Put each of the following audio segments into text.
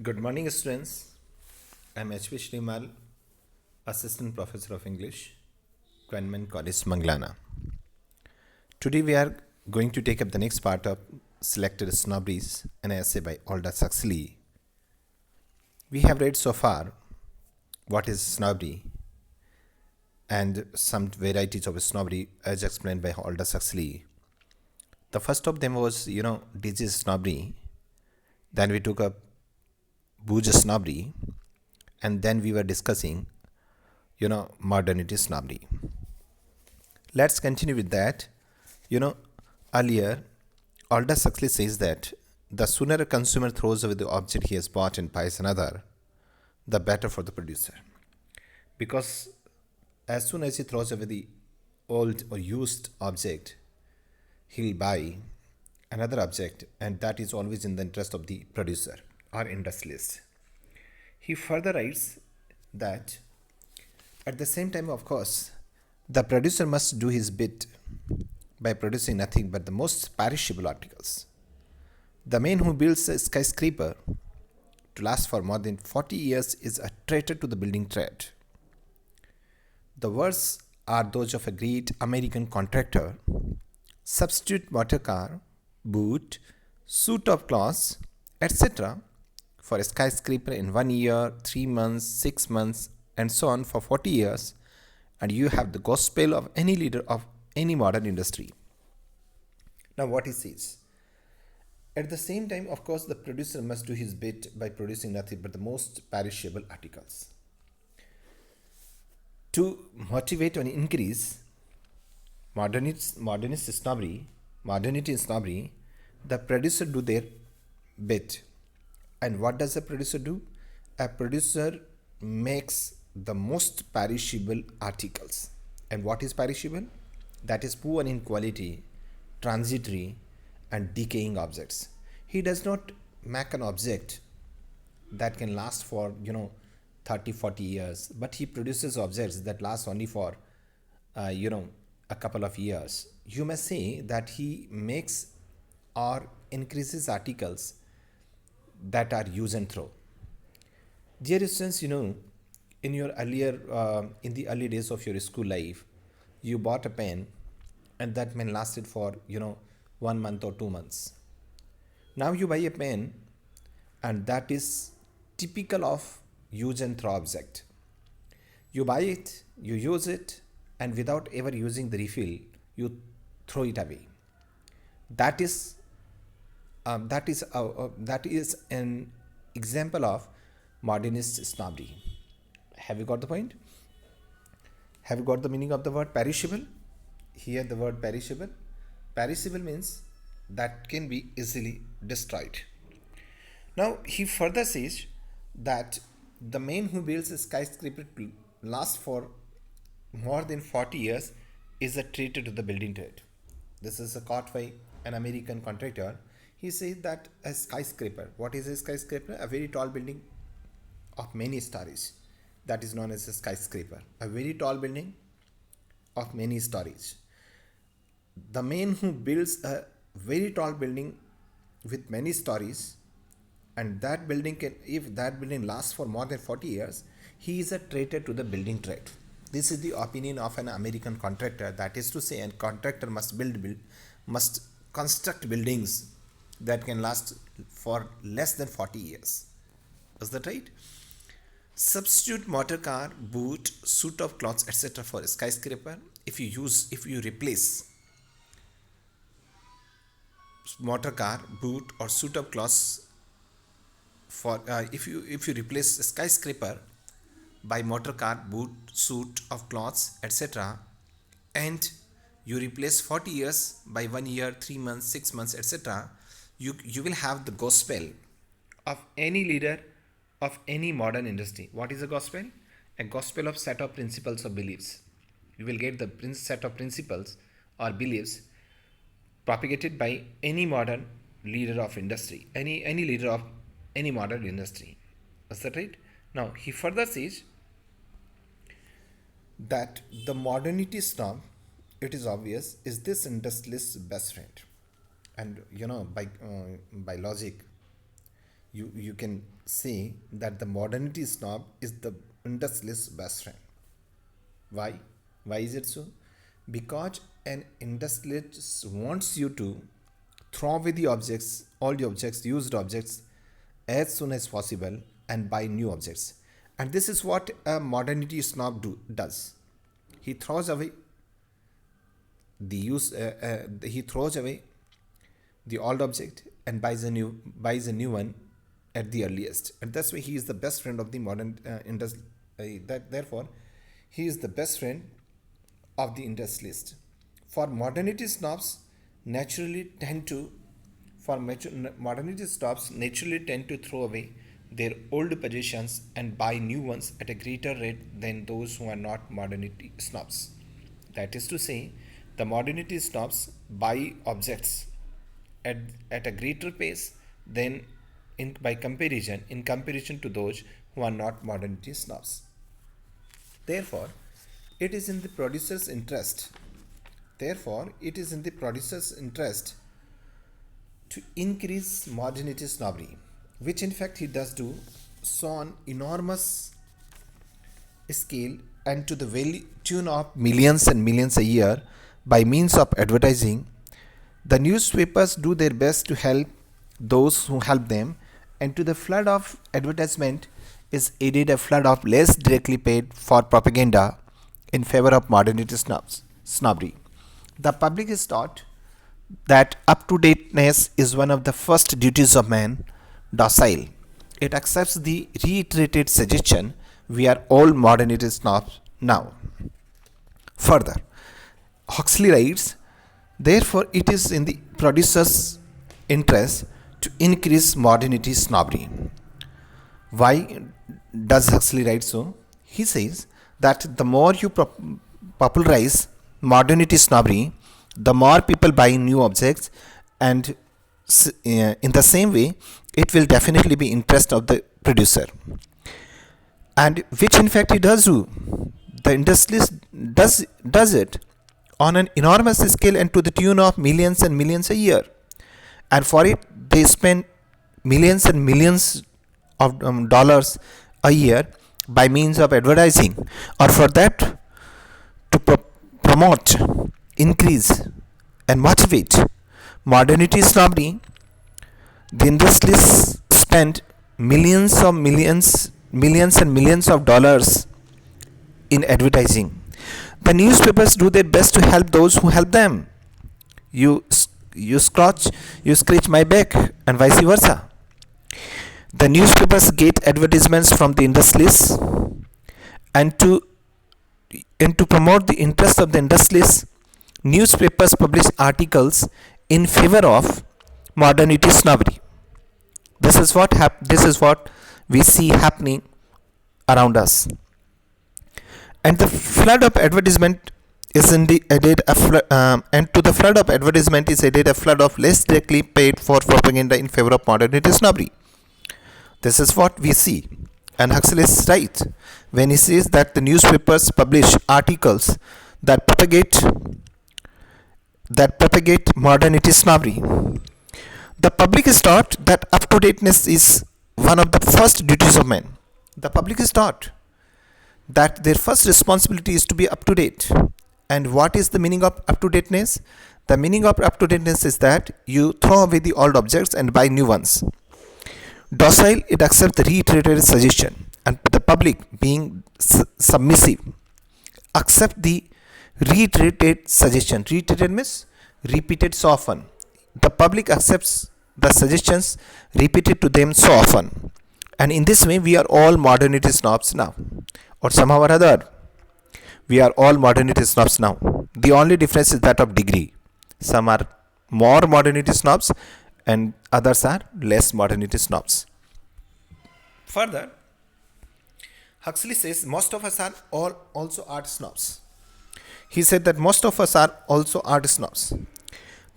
Good morning, students. I'm H.P. Shrimal, Assistant Professor of English, Quenman College, Manglana. Today we are going to take up the next part of Selected Snobberies, an essay by Aldous Huxley. We have read so far what is snobbery and some varieties of snobbery as explained by Aldous Huxley. The first of them was, disease snobbery. Then we took up bourgeois snobbery, and then we were discussing, modernity snobbery. Let's continue with that. You know, Earlier, Aldous Huxley says that the sooner a consumer throws away the object he has bought and buys another, the better for the producer. Because as soon as he throws away the old or used object, he'll buy another object, and that is always in the interest of the producer or industrialist. He further writes that at the same time, of course, the producer must do his bit by producing nothing but the most perishable articles. The man who builds a skyscraper to last for more than 40 years is a traitor to the building trade. The words are those of a great American contractor. Substitute motor car, boot, suit of clothes, etc. for a skyscraper in 1 year, 3 months, 6 months, and so on for 40 years, and you have the gospel of any leader of any modern industry. Now, what he says. At the same time, of course, the producer must do his bit by producing nothing but the most perishable articles. To motivate an increase modernity snobbery, the producer do their bit. And what does a producer do? A producer makes the most perishable articles. And what is perishable? That is poor in quality, transitory, and decaying objects. He does not make an object that can last for 30 40 years, but he produces objects that last only for uh, you know a couple of years. You may say that he makes or increases articles that are use and throw. Dear students, in your in the early days of your school life, you bought a pen, and that pen lasted for 1 month or 2 months. Now you buy a pen, and that is typical of use and throw object. You buy it, you use it, and without ever using the refill, you throw it away. That is that is an example of modernist snobbery. Have you got the point? Have you got the meaning of the word perishable? Here, the word perishable. Perishable means that can be easily destroyed. Now, he further says that the man who builds a skyscraper to last for more than 40 years is a traitor to the building trade. This is a quote by an American contractor. He says that a skyscraper, what is a skyscraper? A very tall building of many stories. That is known as a skyscraper. A very tall building of many stories. The man who builds a very tall building with many stories, and that building can, if that building lasts for more than 40 years, he is a traitor to the building trade. This is the opinion of an American contractor. That is to say, a contractor must must construct buildings that can last for less than 40 years. Is that right? Substitute motor car, boot, suit of clothes, etc. for a skyscraper. If you replace motor car, boot, or suit of clothes for if you replace a skyscraper by motor car, boot, suit of clothes, etc., and you replace 40 years by 1 year, 3 months, 6 months, etc., you will have the gospel of any leader of any modern industry. What is a gospel? A gospel of set of principles or beliefs. You will get the set of principles or beliefs propagated by any modern leader of industry, any leader of any modern industry. Is that right? Now he further says that the modernity snob, it is obvious, is this industrialist's best friend. And by logic, you can say that the modernity snob is the industrialist's best friend. Why? Why is it so? Because an industrialist wants you to throw away the objects, all the objects, used objects, as soon as possible and buy new objects. And this is what a modernity snob does. He throws away he throws away the old object and buys a new one at the earliest, and that's why he is the best friend of the modern industry. Therefore, he is the best friend of the industrialist. For modernity snobs, naturally tend to modernity snobs naturally tend to throw away their old possessions and buy new ones at a greater rate than those who are not modernity snobs. That is to say, the modernity snobs buy objects at a greater pace than in comparison to those who are not modernity snobs. Therefore, it is in the producer's interest. Therefore, it is in the producer's interest to increase modernity snobbery, which in fact he does do so on enormous scale and to the very tune of millions and millions a year by means of advertising. The newspapers do their best to help those who help them, and to the flood of advertisement is added a flood of less directly paid for propaganda in favor of modernity snobbery. The public is taught that up-to-dateness is one of the first duties of man, docile. It accepts the reiterated suggestion, we are all modernity snobs now. Further, Huxley writes, therefore it is in the producer's interest to increase modernity snobbery. Why does Huxley write so? He says that the more you popularize modernity snobbery, the more people buy new objects, and in the same way, it will definitely be interest of the producer, and which in fact he does do. The industrialist does it on an enormous scale and to the tune of millions and millions a year, and for it they spend millions and millions of dollars a year by means of advertising, or for that to promote, increase and motivate modernity snobbery. The industrialists spend millions and millions of dollars in advertising. The newspapers do their best to help those who help them. You scratch my back, and vice versa. The newspapers get advertisements from the industrialists, and to promote the interest of the industrialists, newspapers publish articles in favor of modernity snobbery. This is what we see happening around us, and the flood of advertisement is added and to the flood of advertisement is added a flood of less directly paid for propaganda in favor of modernity snobbery. This is what we see, and Huxley is right when he says that the newspapers publish articles that propagate modernity snobbery. The public is taught that up-to-dateness is one of the first duties of men. The public is taught that their first responsibility is to be up to date. And what is the meaning of up-to-dateness? The meaning of up-to-dateness is that you throw away the old objects and buy new ones. Docile, it accepts the reiterated suggestion, and the public, being submissive, accept the reiterated suggestion. Reiterated means repeated so often. The public accepts the suggestions repeated to them so often, and in this way we are all modernity snobs now, or somehow or other we are all modernity snobs now. The only difference is that of degree. Some are more modernity snobs and others are less modernity snobs. Further, Huxley says most of us are all also art snobs. He said that most of us are also art snobs.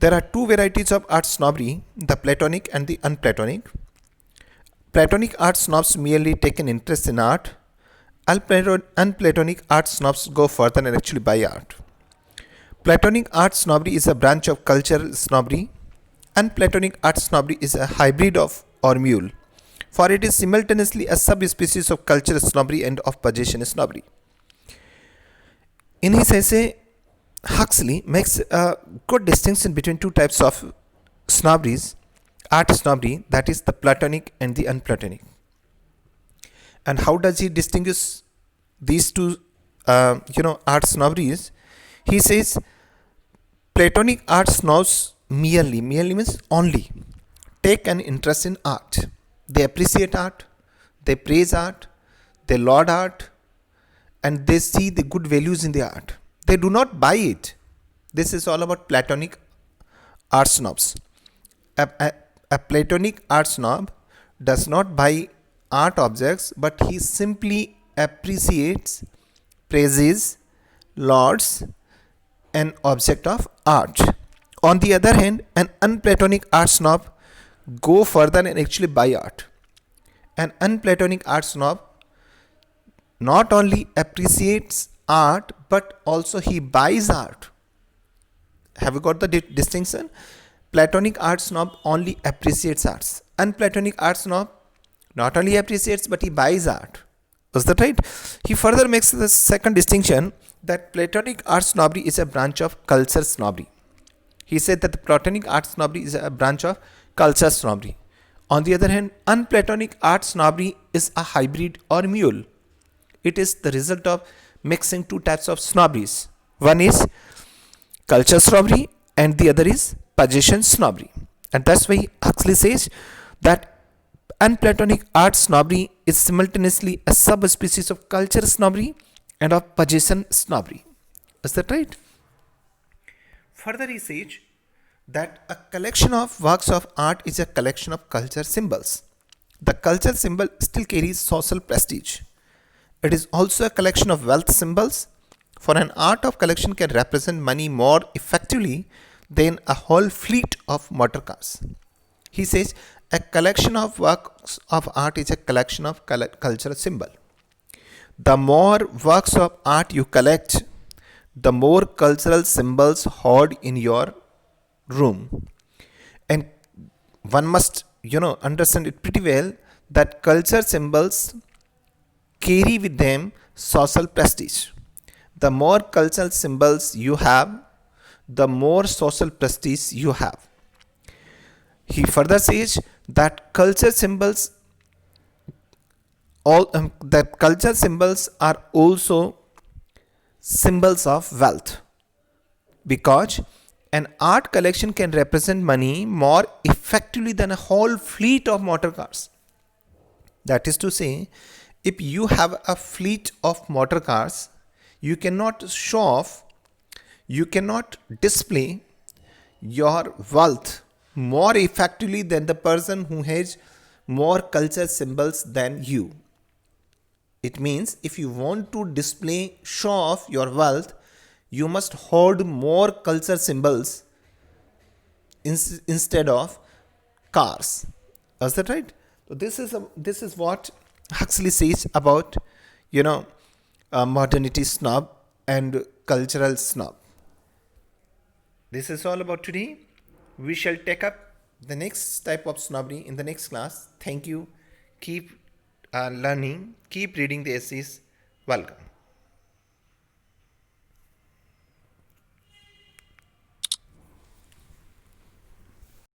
There are two varieties of art snobbery, the Platonic and the unplatonic. Platonic art snobs merely take an interest in art. Unplatonic art snobs go further and actually buy art. Platonic art snobbery is a branch of cultural snobbery. Unplatonic art snobbery is a hybrid of or mule. for it is simultaneously a subspecies of cultural snobbery and of possession snobbery. In his essay, Huxley makes a good distinction between two types of snobberies, art snobbery, that is the Platonic and the unplatonic. And how does he distinguish these two, art snobberies? He says Platonic art snobs merely means only, take an interest in art. They appreciate art, they praise art, they laud art, and they see the good values in the art. They do not buy it. This is all about Platonic art snobs. A Platonic art snob does not buy art objects, but he simply appreciates, praises, lauds an object of art. On the other hand, an unplatonic art snob go further and actually buy art. An unplatonic art snob not only appreciates art, but also he buys art. Have you got the distinction? Platonic art snob only appreciates arts. Unplatonic art snob not only appreciates, but he buys art. Is that right? He further makes the second distinction that Platonic art snobbery is a branch of culture snobbery. He said that the Platonic art snobbery is a branch of culture snobbery. On the other hand, unplatonic art snobbery is a hybrid or mule. It is the result of mixing two types of snobberies. One is culture snobbery and the other is possession snobbery. And that's why Huxley says that unplatonic art snobbery is simultaneously a subspecies of culture snobbery and of possession snobbery. Is that right? Further, he says that a collection of works of art is a collection of culture symbols. The culture symbol still carries social prestige. It is also a collection of wealth symbols, for an art of collection can represent money more effectively than a whole fleet of motor cars. He says a collection of works of art is a collection of cultural symbol. The more works of art you collect, the more cultural symbols hoard in your room. And one must, understand it pretty well that culture symbols carry with them social prestige. The more cultural symbols you have, the more social prestige you have. He further says that culture symbols are also symbols of wealth, because an art collection can represent money more effectively than a whole fleet of motor cars. That is to say, if you have a fleet of motor cars, you cannot show off, you cannot display your wealth more effectively than the person who has more culture symbols than you. It means if you want to display, show off your wealth, you must hoard more culture symbols instead of cars. Is that right? So this is what Huxley says about modernity snob and cultural snob. This is all about today. We shall take up the next type of snobbery in the next class. Thank you. Keep learning. Keep reading the essays. Welcome.